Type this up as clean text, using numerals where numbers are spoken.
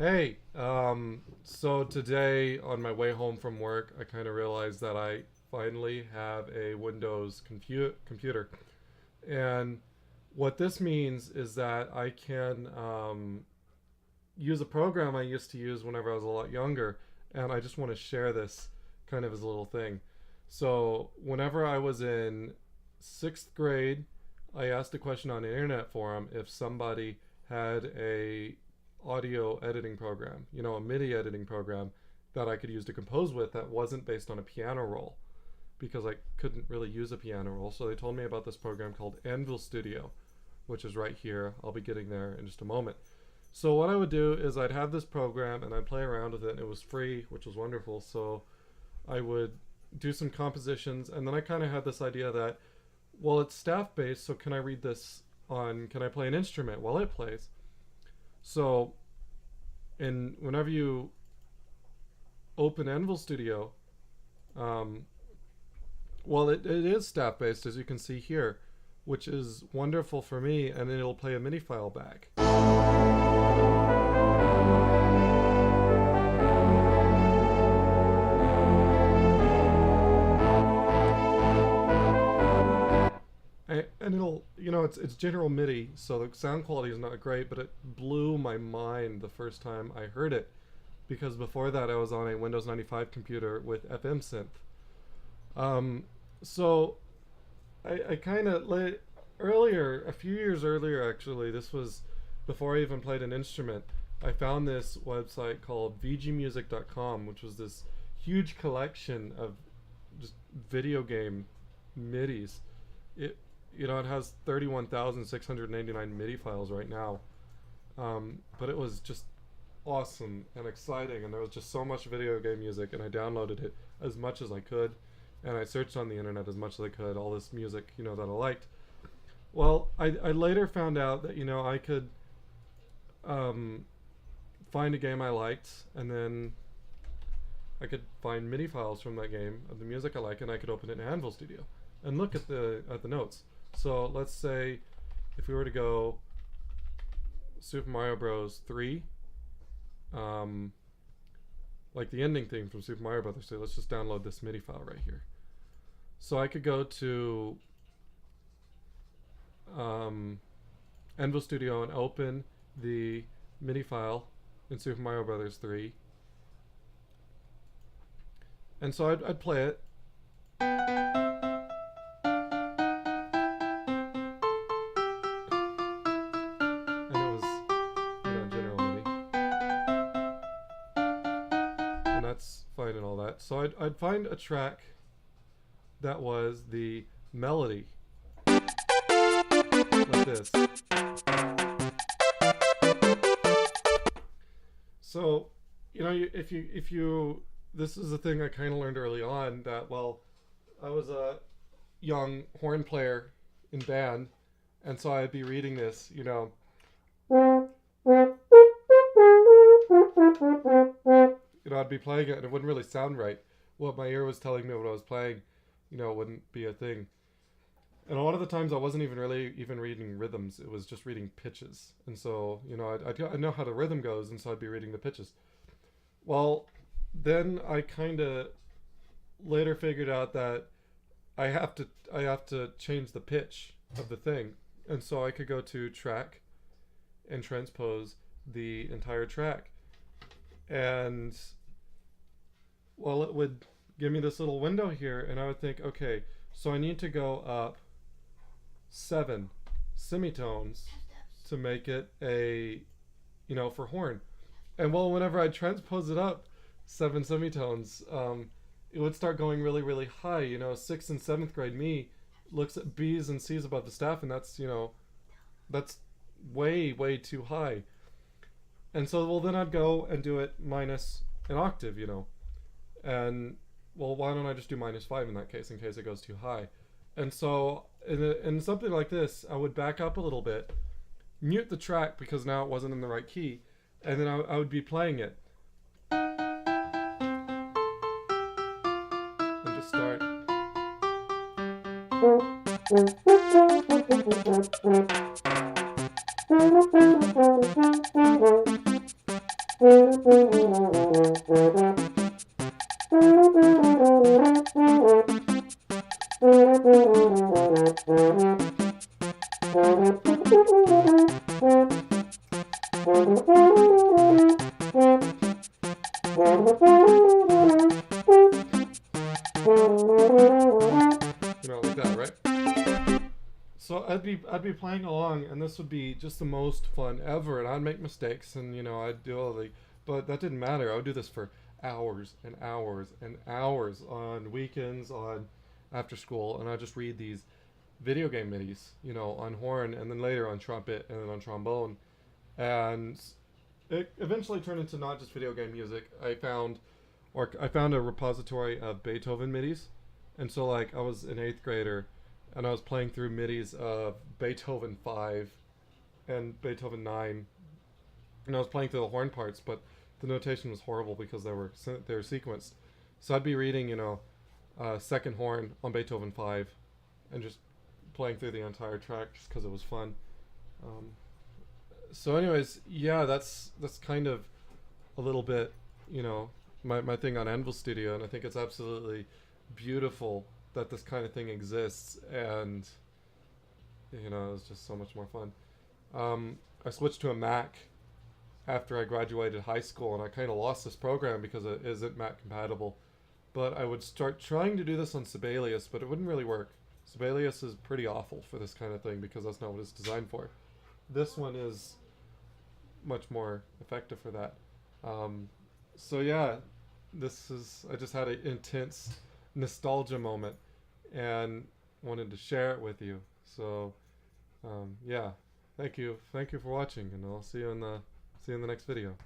Hey, so today on my way home from work, I kind of realized that I finally have a Windows computer. And what this means is that I can use a program I used to use whenever I was a lot younger. And I just want to share this kind of as a little thing. So, whenever I was in sixth grade, I asked a question on an internet forum if somebody had a audio editing program, a MIDI editing program that I could use to compose with that wasn't based on a piano roll because I couldn't really use a piano roll. So they told me about this program called Anvil Studio, which is right here. I'll be getting there in just a moment. So what I would do is I'd have this program and I'd play around with it, and it was free, which was wonderful. So I would do some compositions, and then I kind of had this idea that, well, it's staff based, so can I play an instrument while it plays? So, whenever you open Anvil Studio, um, well, it is staff based, as you can see here, which is wonderful for me, and it'll play a MIDI file back. And it'll, it's general MIDI, so the sound quality is not great, but it blew my mind the first time I heard it, because before that I was on a Windows 95 computer with FM synth. So I kind of earlier, a few years earlier actually, this was before I even played an instrument, I found this website called vgmusic.com, which was this huge collection of just video game MIDIs. It has 31,689 MIDI files right now. But it was just awesome and exciting, and there was just so much video game music, and I downloaded it as much as I could, and I searched on the internet as much as I could, all this music, that I liked. Well, I later found out that, I could find a game I liked, and then I could find MIDI files from that game of the music I like, and I could open it in Anvil Studio and look at the notes. So let's say if we were to go Super Mario Bros. 3, like the ending theme from Super Mario Bros. 3, let's just download this MIDI file right here. So I could go to Anvil Studio and open the MIDI file in Super Mario Bros. 3. And so I'd play it. That's fine and all that. So I'd find a track that was the melody, like this. So, if you, this is a thing I kind of learned early on, that, well, I was a young horn player in band, and so I'd be reading this, I'd be playing it and it wouldn't really sound right. What my ear was telling me what I was playing, wouldn't be a thing. And a lot of the times I wasn't even really even reading rhythms. It was just reading pitches. And so, I know how the rhythm goes, and so I'd be reading the pitches. Well, then I kind of later figured out that I have to change the pitch of the thing. And so I could go to track and transpose the entire track. And, well, it would give me this little window here, and I would think, okay, so I need to go up 7 semitones to make it a, for horn. And, well, whenever I transpose it up 7 semitones, it would start going really, really high. 6th and 7th grade me looks at B's and C's above the staff, and that's, that's way, way too high. And so, well, then I'd go and do it minus an octave, and, well, why don't I just do -5 in that case, in case it goes too high? And so in something like this, I would back up a little bit, mute the track because now it wasn't in the right key, and then I would be playing it and just start. You know, like that, right? So I'd be playing along, and this would be just the most fun ever. And I'd make mistakes, and I'd do all the, but that didn't matter. I would do this for hours and hours and hours on weekends, on after school, and I'd just read these video game midis, on horn, and then later on trumpet, and then on trombone, and it eventually turned into not just video game music. I found a repository of Beethoven midis, and so like I was an eighth grader, and I was playing through midis of Beethoven 5 and Beethoven 9, and I was playing through the horn parts, but the notation was horrible because they were sequenced. So I'd be reading, second horn on Beethoven 5, and just playing through the entire track just because it was fun. Um, so, anyways, yeah, that's kind of a little bit, my thing on Anvil Studio, and I think it's absolutely beautiful that this kind of thing exists, and it's just so much more fun. I switched to a Mac after I graduated high school, and I kind of lost this program because it isn't Mac compatible. But I would start trying to do this on Sibelius, but it wouldn't really work. Sibelius is pretty awful for this kind of thing because that's not what it's designed for. This one is much more effective for that. So yeah, I just had an intense nostalgia moment and wanted to share it with you. So yeah, thank you for watching, and I'll see you in the next video.